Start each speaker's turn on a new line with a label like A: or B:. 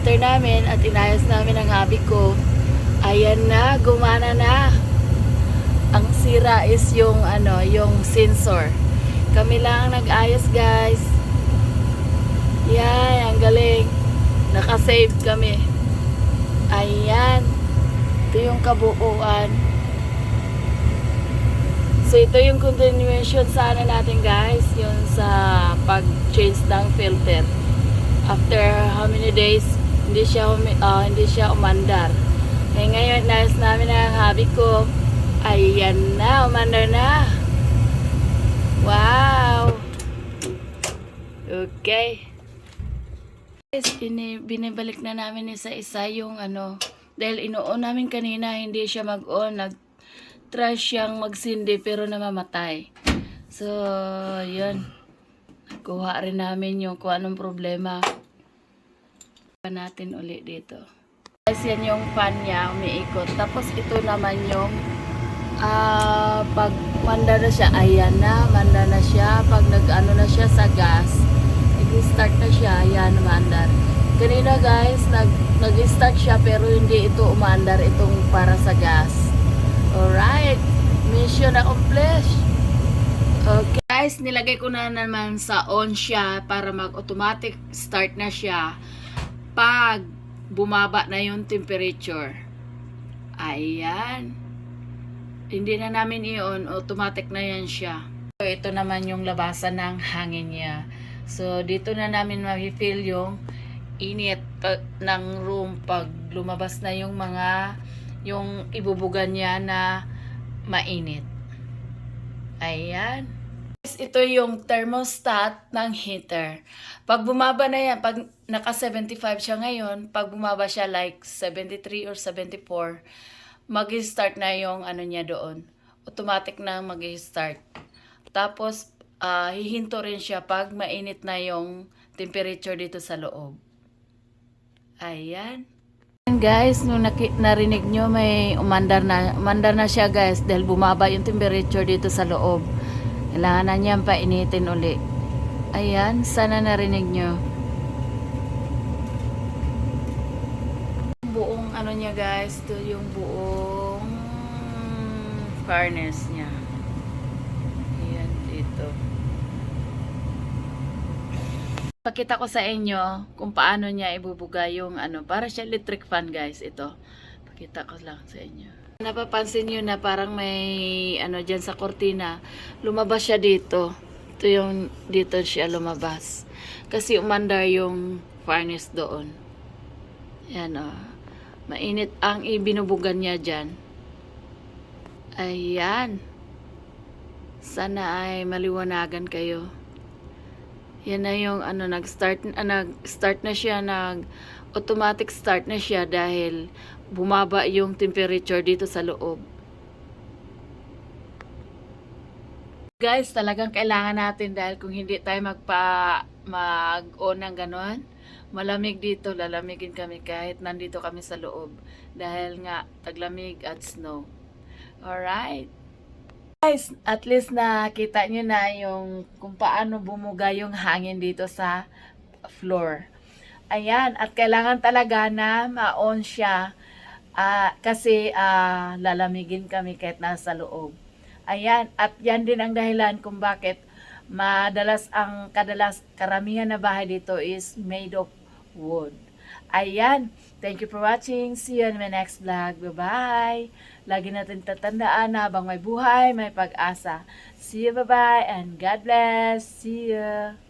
A: after namin at inayos namin ang hobby ko, ayan na, gumana na. Ang sira is yung yung sensor. Kami lang nag-ayos, guys. Yan, ang galing. Naka-save kami. Ayan. Ito yung kabuuan. So, ito yung continuation sana natin, guys. Yung sa pag-change ng filter. After how many days, hindi siya umandar. Eh, ngayon, nais namin ang hobby ko. Ayan na, umandar na. Wow! Okay. Guys, binibalik na namin isa-isa yung dahil ino-on namin kanina, hindi siya mag-on. Nag-try siyang magsindi pero namamatay. So, yun. Kuha rin namin yung kung anong problema. Natin ulit dito. Guys, yan yung fan niya, umiikot. Tapos ito naman yung pag manda na siya, ayan na, manda na siya. Pag nag-ano na siya sa gas, nag-start na siya, ayan, umandar. Kanina guys, nag-start siya pero hindi ito umandar, itong para sa gas. Alright, mission accomplished. Okay guys, nilagay ko na naman sa on siya para mag-automatic start na siya pag bumaba na yung temperature. Ayan. Hindi na namin i-on, automatic na yan siya. So, ito naman yung labasan ng hangin niya. So, dito na namin ma-feel yung init ng room pag lumabas na yung yung ibubugan niya na mainit. Ayan. Ito yung thermostat ng heater. Pag bumaba na yan, pag naka 75 siya ngayon, pag bumaba siya like 73 or 74, mag-start na yung niya doon. Automatic na mag-start. Tapos, hihinto rin siya pag mainit na yung temperature dito sa loob. Ayan. Guys, nung narinig nyo, may umandar na siya guys dahil bumaba yung temperature dito sa loob. Kailangan na niyang painitin uli. Ayan, sana narinig nyo. Buong niya guys, ito yung buong furnace niya. Ayan, dito. Pakita ko sa inyo kung paano niya ibubuga yung para siya electric fan guys, ito. Pakita ko lang sa inyo. Napapansin nyo na parang may dyan sa kortina, lumabas siya dito. Ito yung dito siya lumabas. Kasi umandar yung furnace doon. Ayan o. Mainit ang ibinubugan niya dyan. Ayan. Sana ay maliwanagan kayo. Yan na yung nag-start na siya, automatic start na siya dahil bumaba yung temperature dito sa loob. Guys, talagang kailangan natin dahil kung hindi tayo mag-on ng gano'n, malamig dito, lalamigin kami kahit nandito kami sa loob dahil nga taglamig at snow. Alright. Guys, at least nakita nyo na yung kung paano bumuga yung hangin dito sa floor. Ayan, at kailangan talaga na ma-on siya kasi lalamigin kami kahit nasa loob. Ayan, at yan din ang dahilan kung bakit karamihan na bahay dito is made of wood. Ayan, thank you for watching. See you in my next vlog. Bye-bye. Lagi natin tatandaan na habang may buhay, may pag-asa. See you, bye-bye, and God bless. See you.